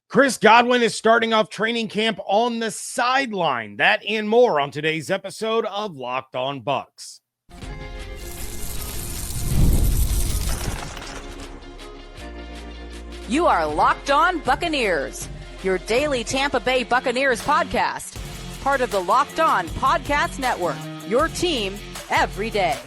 Chris Godwin is starting off training camp on the sideline. That and more on today's episode of Locked On Bucs. You are Locked On Buccaneers, your daily Tampa Bay Buccaneers podcast. Part of the Locked On Podcast Network, your team every day.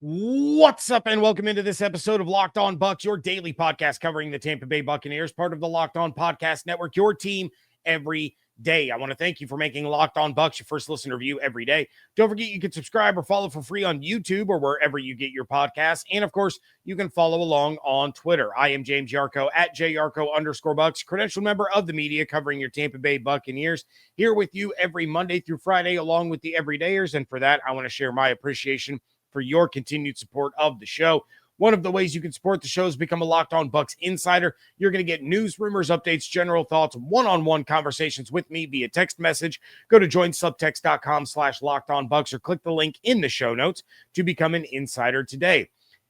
What's up, and welcome into this episode of Locked On Bucs, your daily podcast covering the Tampa Bay Buccaneers, part of the Locked On Podcast Network, your team every day. I want to thank you for making Locked On Bucs your first listen review every day. Don't forget you can subscribe or follow for free on YouTube or wherever you get your podcasts. And of course, you can follow along on Twitter. I am James Yarcho at JYarcho_Bucs, credentialed member of the media covering your Tampa Bay Buccaneers, here with you every Monday through Friday, along with the everydayers. And for that, I want to share my appreciation for your continued support of the show. One of the ways you can support the show is become a Locked On Bucs insider. You're going to get news, rumors, updates, general thoughts, one-on-one conversations with me via text message. Go to joinsubtext.com/LockedOnBucs or click the link in the show notes to become an insider today.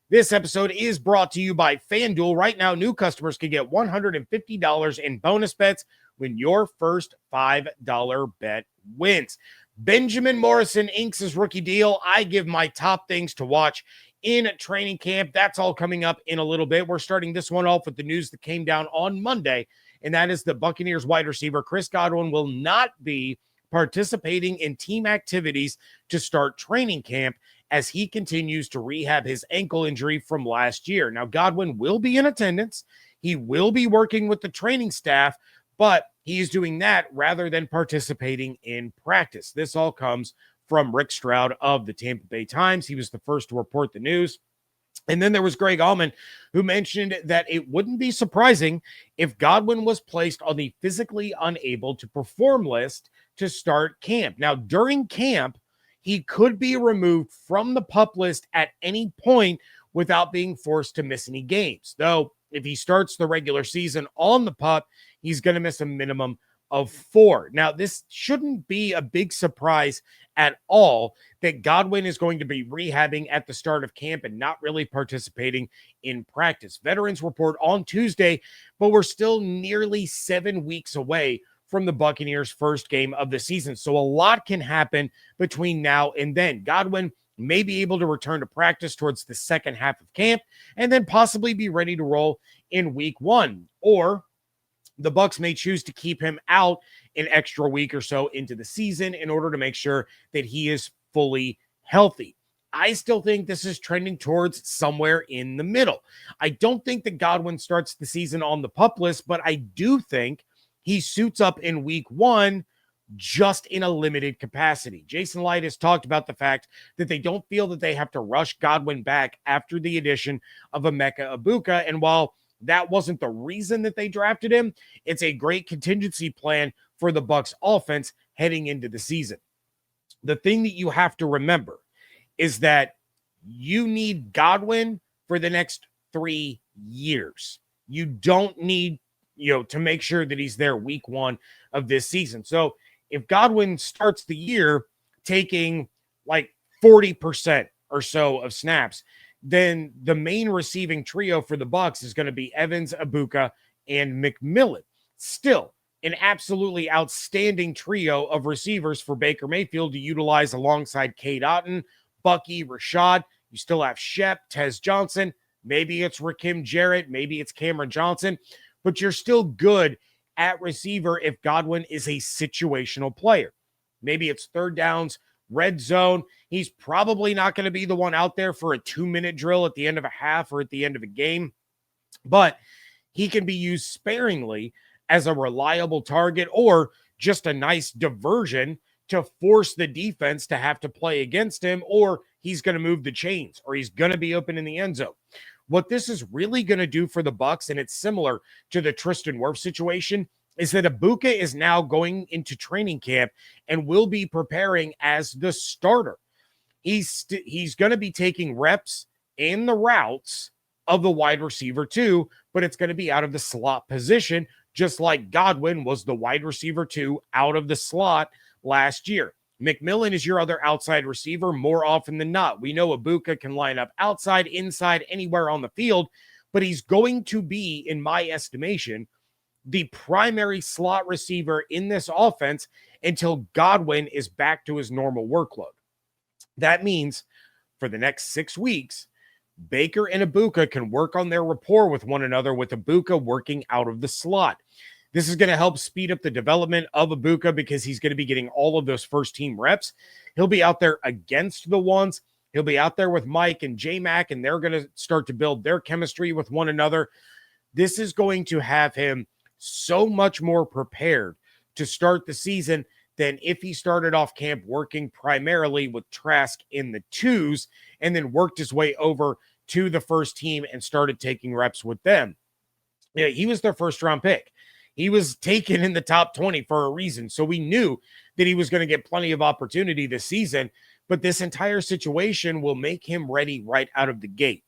This episode is brought to you by FanDuel. Right now, new customers can get $150 in bonus bets when your first $5 bet wins. Benjamin Morrison inks his rookie deal. I give my top things to watch in training camp. That's all coming up in a little bit. We're starting this one off with the news that came down on Monday, and that is the Buccaneers wide receiver Chris Godwin will not be participating in team activities to start training camp as he continues to rehab his ankle injury from last year. Now, Godwin will be in attendance. He will be working with the training staff, but he is doing that rather than participating in practice. This all comes from Rick Stroud of the Tampa Bay Times. He was the first to report the news. And then there was Greg Allman, who mentioned that it wouldn't be surprising if Godwin was placed on the physically unable to perform list to start camp. Now, during camp, he could be removed from the PUP list at any point without being forced to miss any games. Though, if he starts the regular season on the PUP, he's going to miss a minimum of 4. Now, this shouldn't be a big surprise at all that Godwin is going to be rehabbing at the start of camp and not really participating in practice. Veterans report on Tuesday, but we're still nearly 7 weeks away from the Buccaneers' first game of the season. So a lot can happen between now and then. Godwin may be able to return to practice towards the second half of camp and then possibly be ready to roll in week 1. Or the Bucs may choose to keep him out an extra week or so into the season in order to make sure that he is fully healthy. I still think this is trending towards somewhere in the middle. I don't think that Godwin starts the season on the PUP list, but I do think he suits up in week 1 just in a limited capacity. Jason Light has talked about the fact that they don't feel that they have to rush Godwin back after the addition of Emeka Egbuka. And while that wasn't the reason that they drafted him, it's a great contingency plan for the Bucs offense heading into the season. The thing that you have to remember is that you need Godwin for the next 3 years. You don't need, to make sure that he's there week 1 of this season. So if Godwin starts the year taking like 40% or so of snaps, then the main receiving trio for the Bucs is going to be Evans, Egbuka, and McMillan. Still, an absolutely outstanding trio of receivers for Baker Mayfield to utilize alongside Cade Otton, Bucky, Rashad. You still have Shep, Tez Johnson. Maybe it's Rakim Jarrett. Maybe it's Cameron Johnson. But you're still good at receiver if Godwin is a situational player. Maybe it's third downs, red zone. He's probably not going to be the one out there for a 2-minute drill at the end of a half or at the end of a game, but he can be used sparingly as a reliable target or just a nice diversion to force the defense to have to play against him, or he's going to move the chains, or he's going to be open in the end zone. What this is really going to do for the Bucs, and it's similar to the Tristan Wirfs situation, is that Egbuka is now going into training camp and will be preparing as the starter. He's going to be taking reps in the routes of the wide receiver too, but it's going to be out of the slot position, just like Godwin was the wide receiver too out of the slot last year. McMillan is your other outside receiver more often than not. We know Egbuka can line up outside, inside, anywhere on the field, but he's going to be, in my estimation, the primary slot receiver in this offense until Godwin is back to his normal workload. That means for the next 6 weeks, Baker and Egbuka can work on their rapport with one another, with Egbuka working out of the slot. This is going to help speed up the development of Egbuka because he's going to be getting all of those first-team reps. He'll be out there against the ones. He'll be out there with Mike and J-Mac, and they're going to start to build their chemistry with one another. This is going to have him so much more prepared to start the season than if he started off camp working primarily with Trask in the twos and then worked his way over to the first team and started taking reps with them. Yeah, he was their first-round pick. He was taken in the top 20 for a reason. So we knew that he was going to get plenty of opportunity this season, but this entire situation will make him ready right out of the gate.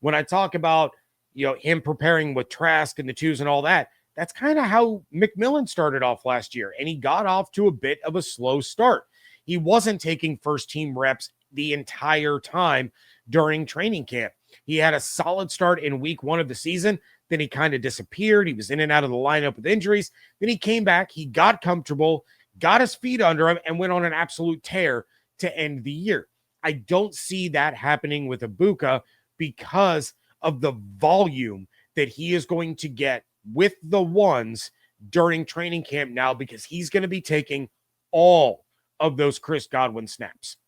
When I talk about, him preparing with Trask and the twos and all that, that's kind of how McMillan started off last year, and he got off to a bit of a slow start. He wasn't taking first-team reps the entire time during training camp. He had a solid start in week 1 of the season. Then he kind of disappeared. He was in and out of the lineup with injuries. Then he came back. He got comfortable, got his feet under him, and went on an absolute tear to end the year. I don't see that happening with Egbuka because of the volume that he is going to get with the ones during training camp now, because he's going to be taking all of those Chris Godwin snaps.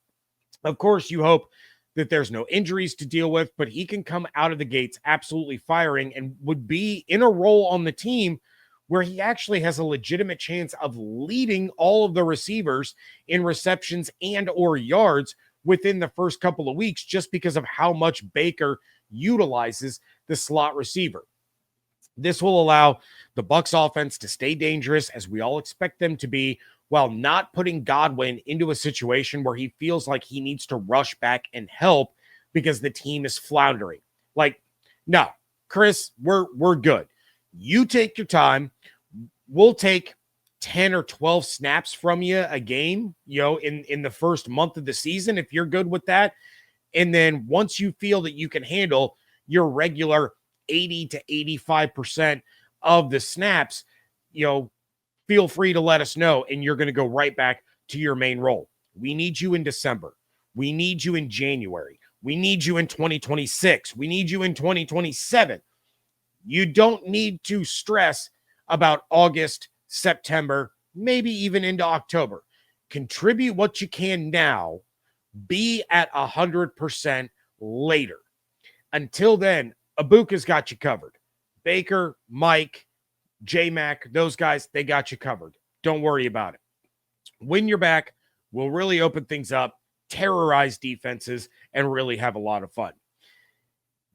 Of course, you hope that there's no injuries to deal with, but he can come out of the gates absolutely firing and would be in a role on the team where he actually has a legitimate chance of leading all of the receivers in receptions and or yards within the first couple of weeks, just because of how much Baker utilizes the slot receiver. This will allow the Bucs offense to stay dangerous, as we all expect them to be, while not putting Godwin into a situation where he feels like he needs to rush back and help because the team is floundering. Like, no, Chris, we're good. You take your time. We'll take 10 or 12 snaps from you a game, in the first month of the season, if you're good with that. And then once you feel that you can handle your regular 80 to 85% of the snaps, feel free to let us know, and you're going to go right back to your main role. We need you in December. We need you in January. We need you in 2026. We need you in 2027. You don't need to stress about August, September, maybe even into October. Contribute what you can now. Be at 100% later. Until then, Egbuka's got you covered. Baker, Mike, J-Mac, those guys, they got you covered. Don't worry about it. When you're back, we'll really open things up, terrorize defenses, and really have a lot of fun.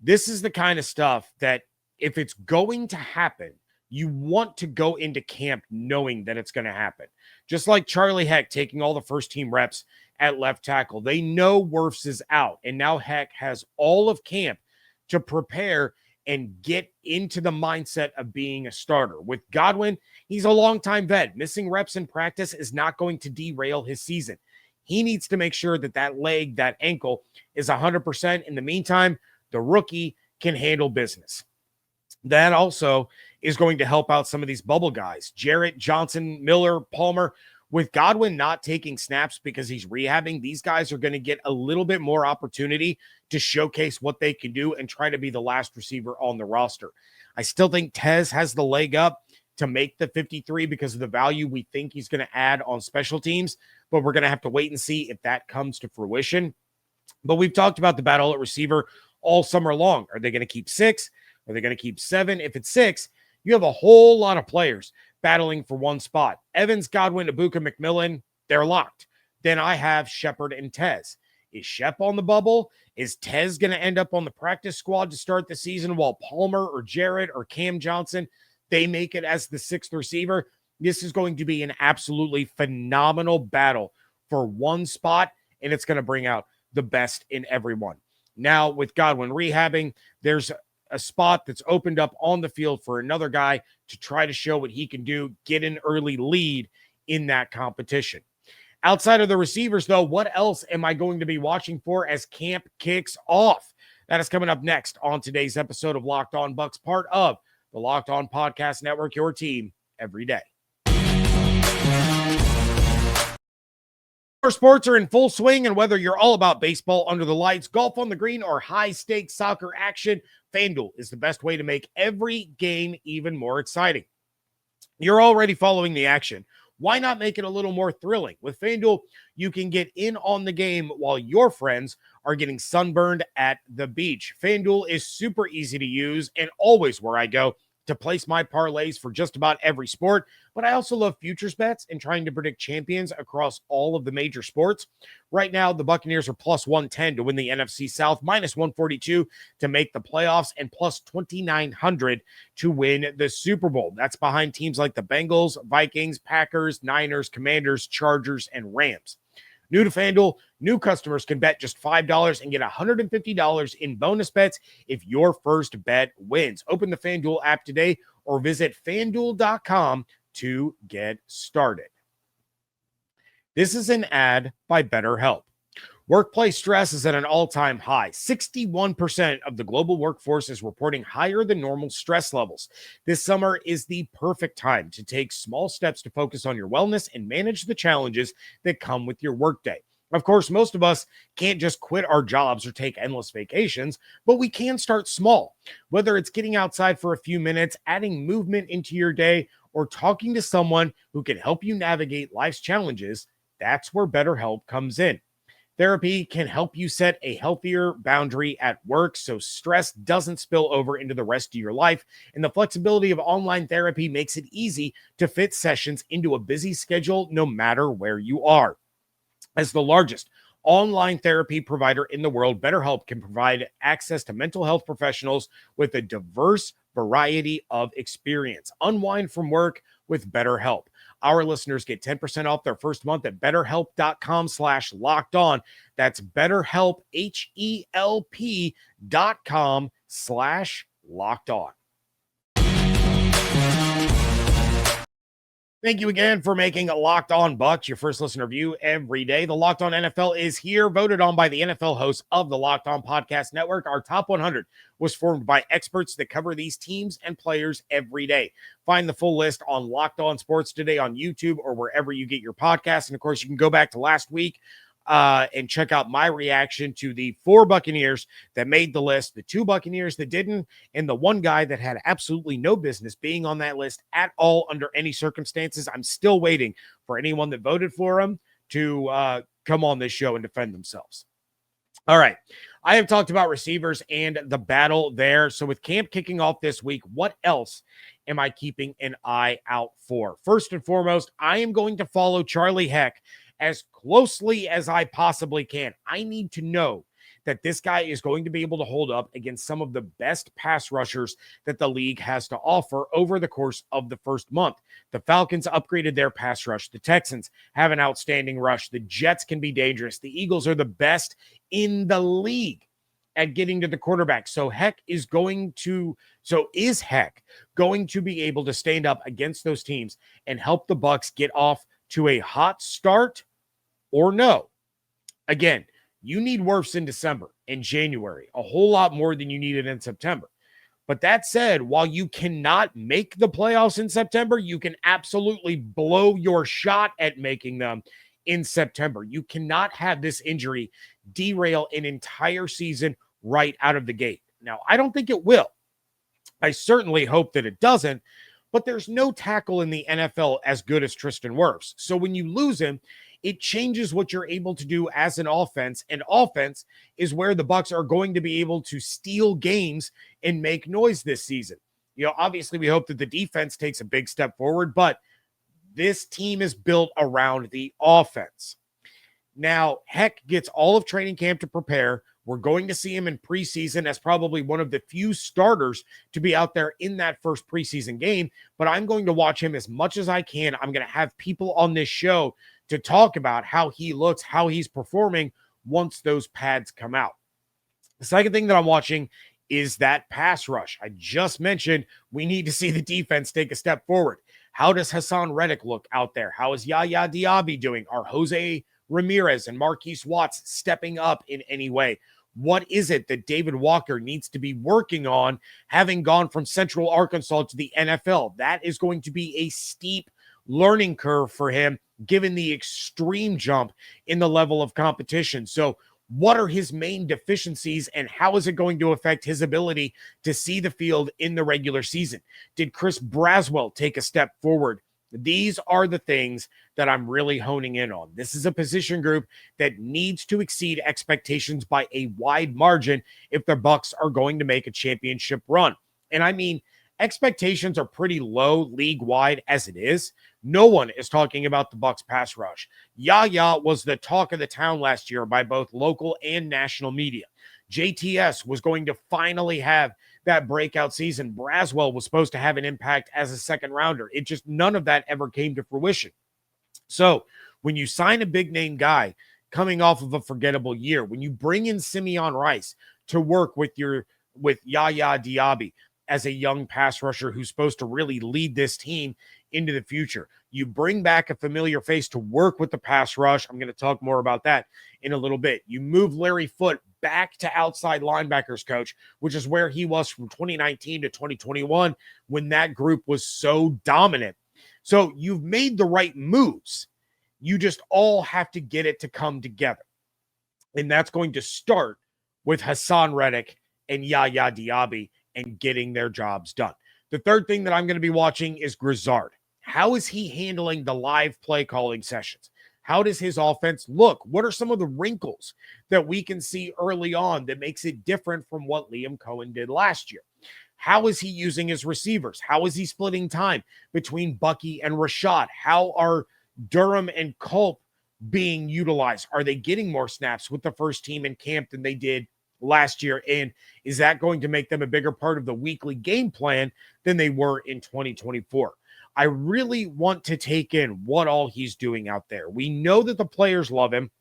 This is the kind of stuff that if it's going to happen, you want to go into camp knowing that it's going to happen. Just like Charlie Heck taking all the first-team reps at left tackle. They know Wirfs is out, and now Heck has all of camp to prepare and get into the mindset of being a starter. With Godwin, he's a longtime vet. Missing reps in practice is not going to derail his season. He needs to make sure that leg, that ankle is 100%. In the meantime, the rookie can handle business. That also is going to help out some of these bubble guys. Jarrett, Johnson, Miller, Palmer. With Godwin not taking snaps because he's rehabbing, these guys are going to get a little bit more opportunity to showcase what they can do and try to be the last receiver on the roster. I still think Tez has the leg up to make the 53 because of the value we think he's going to add on special teams, but we're going to have to wait and see if that comes to fruition. But we've talked about the battle at receiver all summer long. Are they going to keep 6? Are they going to keep 7? If it's 6, you have a whole lot of players battling for one spot. Evans, Godwin, Egbuka, McMillan, they're locked. Then I have Shepard and Tez. Is Shep on the bubble? Is Tez going to end up on the practice squad to start the season while Palmer or Jarrett or Cam Johnson, they make it as the 6th receiver? This is going to be an absolutely phenomenal battle for one spot, and it's going to bring out the best in everyone. Now, with Godwin rehabbing, there's a spot that's opened up on the field for another guy to try to show what he can do, get an early lead in that competition. Outside of the receivers, though, what else am I going to be watching for as camp kicks off? That is coming up next on today's episode of Locked On Bucs, part of The Locked On Podcast Network, your team every day. Our sports are in full swing, and whether you're all about baseball under the lights, golf on the green, or high-stakes soccer action, FanDuel is the best way to make every game even more exciting. You're already following the action. Why not make it a little more thrilling? With FanDuel, you can get in on the game while your friends are getting sunburned at the beach. FanDuel is super easy to use and always where I go to place my parlays for just about every sport, but I also love futures bets and trying to predict champions across all of the major sports. Right now, the Buccaneers are plus 110 to win the NFC South, minus 142 to make the playoffs, and plus 2,900 to win the Super Bowl. That's behind teams like the Bengals, Vikings, Packers, Niners, Commanders, Chargers, and Rams. New to FanDuel, new customers can bet just $5 and get $150 in bonus bets if your first bet wins. Open the FanDuel app today or visit FanDuel.com to get started. This is an ad by BetterHelp. Workplace stress is at an all-time high. 61% of the global workforce is reporting higher than normal stress levels. This summer is the perfect time to take small steps to focus on your wellness and manage the challenges that come with your workday. Of course, most of us can't just quit our jobs or take endless vacations, but we can start small. Whether it's getting outside for a few minutes, adding movement into your day, or talking to someone who can help you navigate life's challenges, that's where BetterHelp comes in. Therapy can help you set a healthier boundary at work so stress doesn't spill over into the rest of your life, and the flexibility of online therapy makes it easy to fit sessions into a busy schedule no matter where you are. As the largest online therapy provider in the world, BetterHelp can provide access to mental health professionals with a diverse variety of experience. Unwind from work with BetterHelp. Our listeners get 10% off their first month at BetterHelp.com/lockedon. That's BetterHelp, HELP.com/lockedon. Thank you again for making Locked On Bucs your first listen review every day. The Locked On NFL is here, voted on by the NFL hosts of the Locked On Podcast Network. Our top 100 was formed by experts that cover these teams and players every day. Find the full list on Locked On Sports Today on YouTube or wherever you get your podcasts. And of course, you can go back to last week and check out my reaction to the 4 Buccaneers that made the list, the 2 Buccaneers that didn't, and the 1 guy that had absolutely no business being on that list at all under any circumstances. I'm still waiting for anyone that voted for him to come on this show and defend themselves. All right. I have talked about receivers and the battle there. So with camp kicking off this week, what else am I keeping an eye out for? First and foremost, I am going to follow Charlie Heck as closely as I possibly can. I need to know that this guy is going to be able to hold up against some of the best pass rushers that the league has to offer over the course of the first month. The Falcons upgraded their pass rush. The Texans have an outstanding rush. The Jets can be dangerous. The Eagles are the best in the league at getting to the quarterback. So is Heck going to be able to stand up against those teams and help the Bucs get off to a hot start or no? Again, you need Wirfs in December and January, a whole lot more than you needed in September. But that said, while you cannot make the playoffs in September, you can absolutely blow your shot at making them in September. You cannot have this injury derail an entire season right out of the gate. Now, I don't think it will. I certainly hope that it doesn't, but there's no tackle in the NFL as good as Tristan Wirfs. So when you lose him, it changes what you're able to do as an offense, and offense is where the Bucs are going to be able to steal games and make noise this season. You know, obviously we hope that the defense takes a big step forward, but this team is built around the offense. Now, Heck gets all of training camp to prepare. We're going to see him in preseason as probably one of the few starters to be out there in that first preseason game, but I'm going to watch him as much as I can. I'm going to have people on this show to talk about how he looks, how he's performing once those pads come out. The second thing that I'm watching is that pass rush. I just mentioned we need to see the defense take a step forward. How does Hassan Reddick look out there? How is Yaya Diaby doing? Are Jose Ramirez and Marquise Watts stepping up in any way? What is it that David Walker needs to be working on, having gone from Central Arkansas to the NFL? That is going to be a steep learning curve for him, given the extreme jump in the level of competition. So what are his main deficiencies, and how is it going to affect his ability to see the field in the regular season? Did Chris Braswell take a step forward? These are the things that I'm really honing in on. This is a position group that needs to exceed expectations by a wide margin if the Bucs are going to make a championship run. And I mean, expectations are pretty low league-wide as it is. No one is talking about the Bucs pass rush. Yaya was the talk of the town last year by both local and national media. JTS was going to finally have that breakout season. Braswell was supposed to have an impact as a second rounder. It just, none of that ever came to fruition. So when you sign a big name guy coming off of a forgettable year, when you bring in Simeon Rice to work with Yaya Diaby as a young pass rusher who's supposed to really lead this team into the future, you bring back a familiar face to work with the pass rush. I'm going to talk more about that in a little bit. You move Larry Foote back to outside linebackers coach, which is where he was from 2019 to 2021 when that group was so dominant. So you've made the right moves. You just all have to get it to come together. And that's going to start with Hassan Reddick and Yaya Diaby and getting their jobs done. The third thing that I'm going to be watching is Grizzard. How is he handling the live play calling sessions? How does his offense look? What are some of the wrinkles that we can see early on that makes it different from what Liam Cohen did last year? How is he using his receivers? How is he splitting time between Bucky and Rashad? How are Durham and Culp being utilized? Are they getting more snaps with the first team in camp than they did last year? And is that going to make them a bigger part of the weekly game plan than they were in 2024? I really want to take in what all he's doing out there. We know that the players love him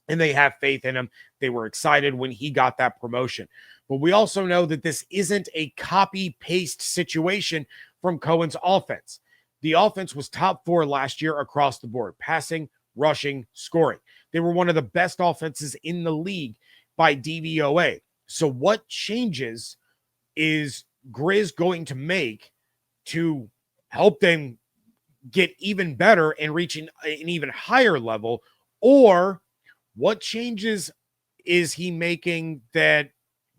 and they have faith in him. They were excited when he got that promotion. But we also know that this isn't a copy-paste situation from Cohen's offense. The offense was top 4 last year across the board: passing, rushing, scoring. They were one of the best offenses in the league by DVOA. So what changes is Grizz going to make to help them get even better and reach an even higher level? Or what changes is he making that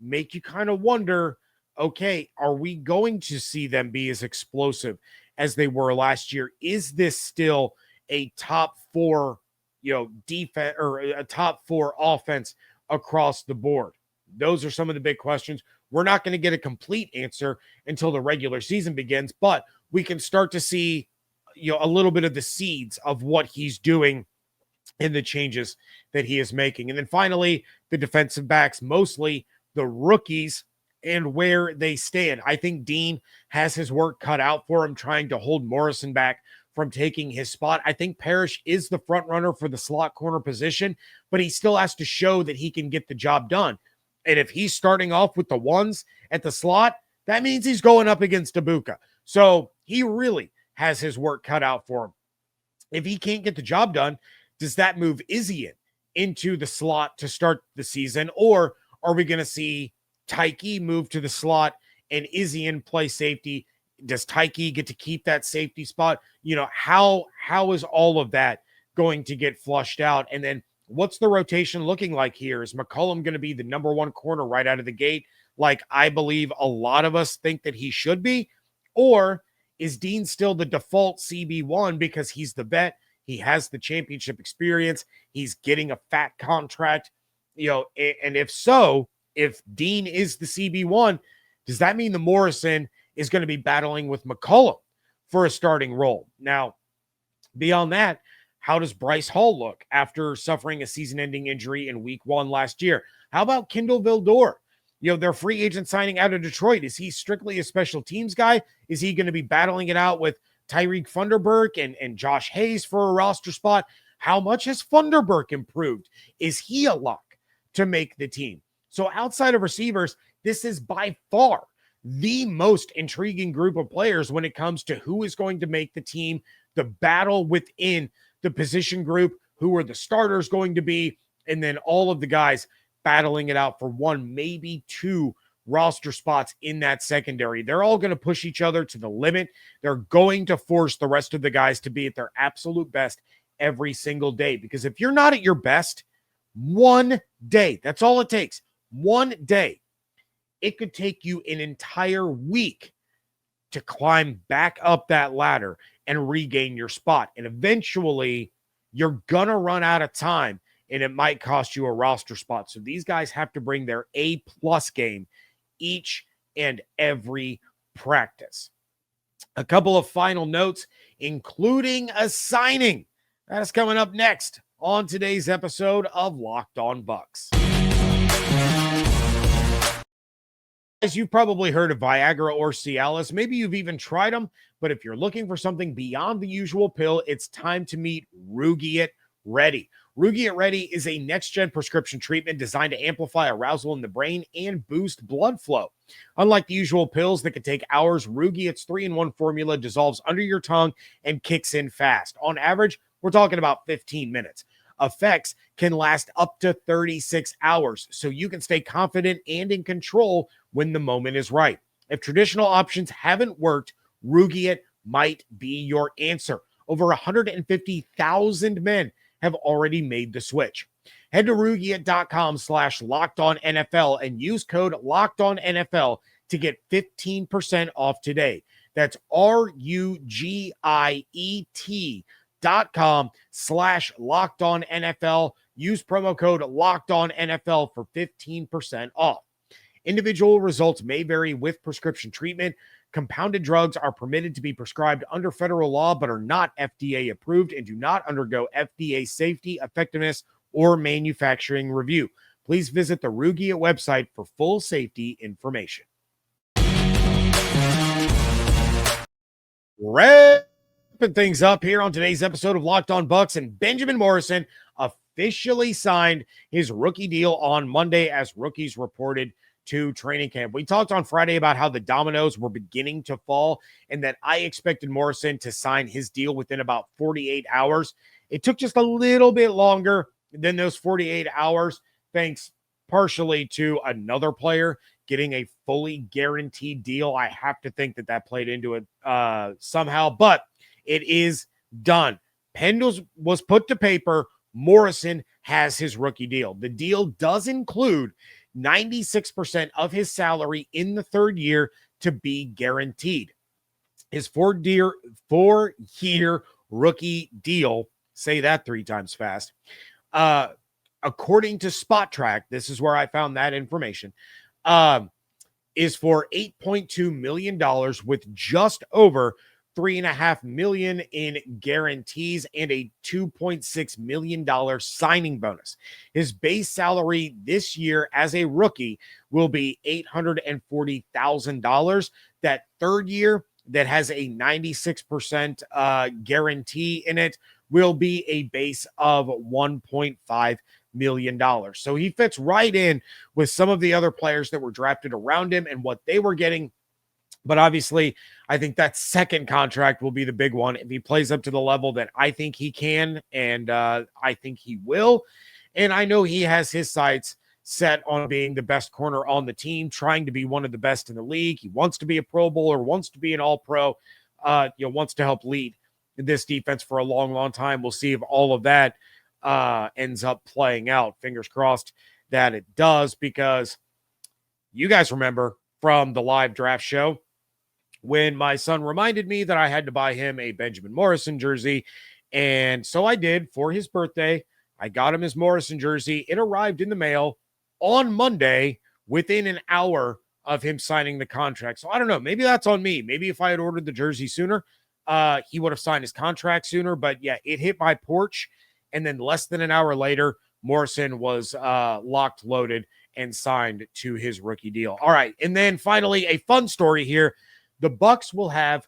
make you kind of wonder, okay, are we going to see them be as explosive as they were last year? Is this still a top 4, defense, or a top 4 offense across the board? Those are some of the big questions. We're not going to get a complete answer until the regular season begins, but we can start to see, a little bit of the seeds of what he's doing and the changes that he is making. And then finally, the defensive backs, mostly the rookies, and where they stand. I think Dean has his work cut out for him trying to hold Morrison back from taking his spot. I think Parrish is the front runner for the slot corner position, but he still has to show that he can get the job done. And if he's starting off with the ones at the slot, that means he's going up against Egbuka. So he really has his work cut out for him. If he can't get the job done, does that move Izzy into the slot to start the season? Or are we going to see Tyke move to the slot and Izzy play safety? Does Tyke get to keep that safety spot? How is all of that going to get flushed out? And then what's the rotation looking like here? Is McCollum going to be the number 1 corner right out of the gate, like I believe a lot of us think that he should be? Or is Dean still the default CB1 because he's the vet, he has the championship experience, he's getting a fat contract? And if so, if Dean is the CB1, does that mean the Morrison is going to be battling with McCollum for a starting role? Now, beyond that, how does Bryce Hall look after suffering a season-ending injury in week 1 last year? How about Kendall Vildor? Their free agent signing out of Detroit. Is he strictly a special teams guy? Is he going to be battling it out with Tyreek Funderburk and Josh Hayes for a roster spot? How much has Funderburk improved? Is he a lock to make the team? So outside of receivers, this is by far the most intriguing group of players when it comes to who is going to make the team, the battle within the position group, who are the starters going to be, and then all of the guys battling it out for one, maybe two roster spots in that secondary. They're all going to push each other to the limit. They're going to force the rest of the guys to be at their absolute best every single day. Because if you're not at your best, one day, that's all it takes. One day, it could take you an entire week to climb back up that ladder and regain your spot. And eventually, you're going to run out of time, and it might cost you a roster spot. So these guys have to bring their A-plus game each and every practice. A couple of final notes, including a signing. That is coming up next on today's episode of Locked On Bucs. As you've probably heard of Viagra or Cialis, maybe you've even tried them, but if you're looking for something beyond the usual pill, it's time to meet Rugiat Ready. Rugiat Ready is a next-gen prescription treatment designed to amplify arousal in the brain and boost blood flow. Unlike the usual pills that can take hours, Rugiat's 3-in-1 formula dissolves under your tongue and kicks in fast. On average, we're talking about 15 minutes. Effects can last up to 36 hours, so you can stay confident and in control when the moment is right. If traditional options haven't worked, Rugiat might be your answer. Over 150,000 men have already made the switch. Head to Rugiat.com/LockedOnNFL and use code LockedOnNFL to get 15% off today. That's RUGIET.com/LockedOnNFL. Use promo code LockedOnNFL for 15% off. Individual results may vary with prescription treatment. Compounded drugs are permitted to be prescribed under federal law, but are not FDA approved and do not undergo FDA safety, effectiveness, or manufacturing review. Please visit the Rugiat website for full safety information. Wrapping things up here on today's episode of Locked On Bucs, and Benjamin Morrison officially signed his rookie deal on Monday as rookies reported to training camp. We talked on Friday about how the dominoes were beginning to fall and that I expected Morrison to sign his deal within about 48 hours. It took just a little bit longer than those 48 hours, thanks partially to another player getting a fully guaranteed deal. I have to think that that played into it somehow, but it is done. Pen was put to paper. Morrison has his rookie deal. The deal does include 96% of his salary in the third year to be guaranteed. His four-year rookie deal, say that 3 times fast, according to Spot Track, this is where I found that information, is for $8.2 million with just over $3.5 million in guarantees and a $2.6 million signing bonus. His base salary this year as a rookie will be $840,000. That third year that has a 96% guarantee in it will be a base of $1.5 million. So he fits right in with some of the other players that were drafted around him and what they were getting. But obviously, I think that second contract will be the big one if he plays up to the level that I think he can, and I think he will. And I know he has his sights set on being the best corner on the team, trying to be one of the best in the league. He wants to be a Pro Bowler, wants to be an All-Pro, wants to help lead this defense for a long, long time. We'll see if all of that ends up playing out. Fingers crossed that it does, because you guys remember from the live draft show when my son reminded me that I had to buy him a Benjamin Morrison jersey. And so I did for his birthday. I got him his Morrison jersey. It arrived in the mail on Monday within an hour of him signing the contract. So I don't know. Maybe that's on me. Maybe if I had ordered the jersey sooner, he would have signed his contract sooner. But yeah, it hit my porch. And then less than an hour later, Morrison was locked, loaded, and signed to his rookie deal. All right. And then finally, a fun story here. The Bucs will have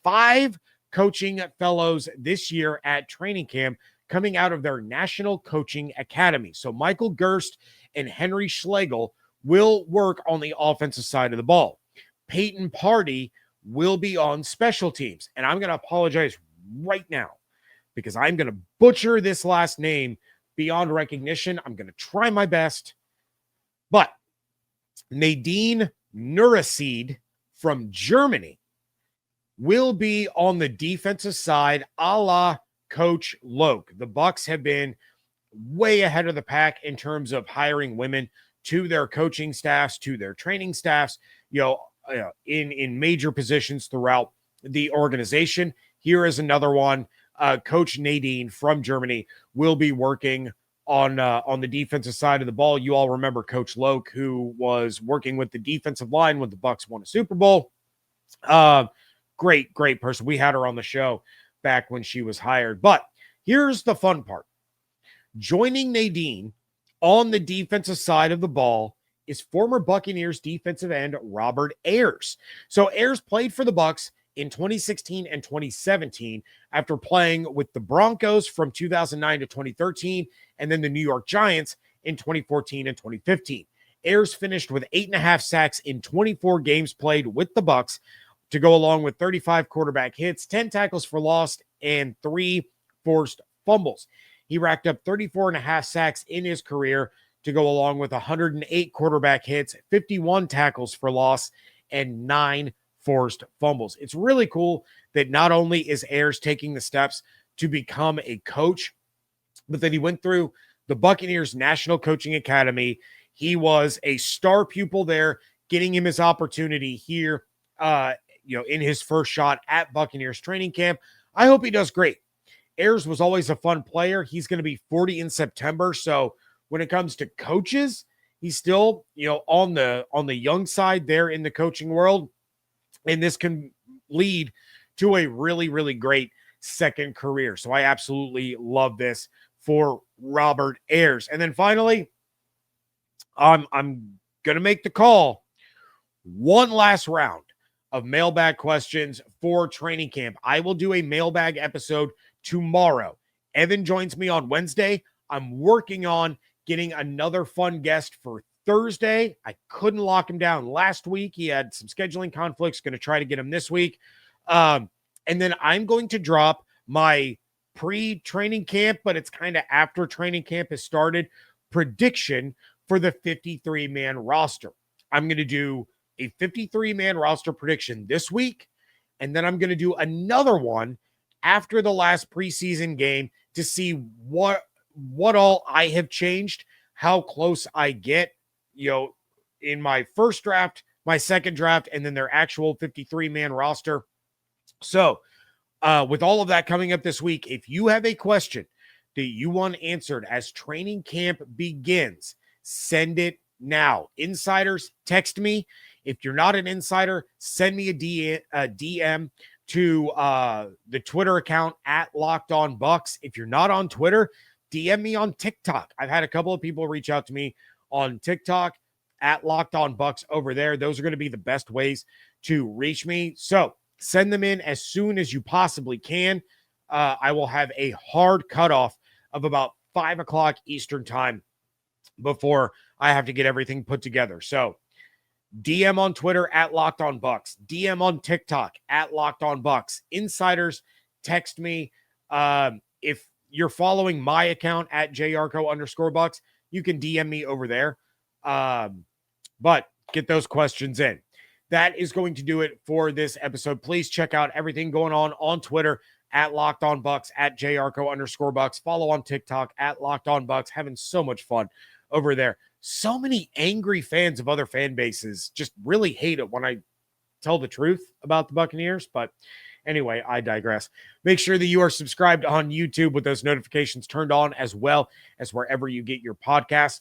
5 coaching fellows this year at training camp coming out of their National Coaching Academy. So Michael Gerst and Henry Schlegel will work on the offensive side of the ball. Peyton Pardee will be on special teams. And I'm going to apologize right now because I'm going to butcher this last name beyond recognition. I'm going to try my best. But Nadine Nurseed from Germany will be on the defensive side, a la Coach Loke. The Bucs have been way ahead of the pack in terms of hiring women to their coaching staffs, to their training staffs, in major positions throughout the organization. Here is another one. Coach Nadine from Germany will be working on the defensive side of the ball. You all remember Coach Loke, who was working with the defensive line when the Bucs won a Super Bowl. Great person. We had her on the show back when she was hired. But here's the fun part. Joining Nadine on the defensive side of the ball is former Buccaneers defensive end Robert Ayers. So Ayers played for the Bucs in 2016 and 2017 after playing with the Broncos from 2009 to 2013 and then the New York Giants in 2014 and 2015. Ayers finished with 8.5 sacks in 24 games played with the Bucs to go along with 35 quarterback hits, 10 tackles for loss, and 3 forced fumbles. He racked up 34.5 sacks in his career to go along with 108 quarterback hits, 51 tackles for loss, and 9 forced fumbles. It's really cool that not only is Ayers taking the steps to become a coach, but that he went through the Buccaneers National Coaching Academy. He was a star pupil there, getting him his opportunity here, in his first shot at Buccaneers training camp. I hope he does great. Ayers was always a fun player. He's going to be 40 in September. So when it comes to coaches, he's still, on the young side there in the coaching world. And this can lead to a really, really great second career. So I absolutely love this for Robert Ayers. And then finally, I'm going to make the call. One last round of mailbag questions for training camp. I will do a mailbag episode tomorrow. Evan joins me on Wednesday. I'm working on getting another fun guest for Thursday. I couldn't lock him down last week. He had some scheduling conflicts. Going to try to get him this week. And then I'm going to drop my pre-training camp, but it's kind of after training camp has started, prediction for the 53-man roster. I'm going to do a 53-man roster prediction this week, and then I'm going to do another one after the last preseason game to see what all I have changed, how close I get, in my first draft, my second draft, and then their actual 53-man roster. So with all of that coming up this week, if you have a question that you want answered as training camp begins, send it now. Insiders, text me. If you're not an insider, send me a DM to the Twitter account at Locked On Bucs. If you're not on Twitter, DM me on TikTok. I've had a couple of people reach out to me on TikTok at Locked On Bucs over there. Those are going to be the best ways to reach me. So send them in as soon as you possibly can. I will have a hard cutoff of about 5 o'clock Eastern time before I have to get everything put together. So DM on Twitter at Locked On Bucs. DM on TikTok at Locked On Bucs. Insiders, text me. If you're following my account at Yarcho_Bucs, you can DM me over there. But get those questions in. That is going to do it for this episode. Please check out everything going on Twitter at Locked On Bucs, at Yarcho_Bucs. Follow on TikTok at Locked On Bucs. Having so much fun over there. So many angry fans of other fan bases just really hate it when I tell the truth about the Buccaneers. But anyway, I digress. Make sure that you are subscribed on YouTube with those notifications turned on, as well as wherever you get your podcasts.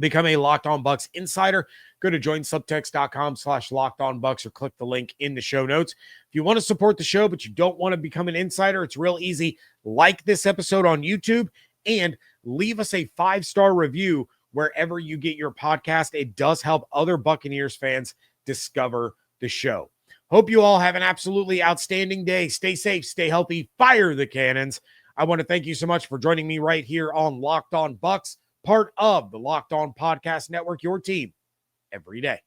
Become a Locked On Bucs insider. Go to joinsubtext.com/LockedOnBucs or click the link in the show notes. If you want to support the show, but you don't want to become an insider, it's real easy. Like this episode on YouTube and leave us a 5-star review wherever you get your podcast. It does help other Buccaneers fans discover the show. Hope you all have an absolutely outstanding day. Stay safe, stay healthy, fire the cannons. I want to thank you so much for joining me right here on Locked On Bucs, part of the Locked On Podcast Network, your team every day.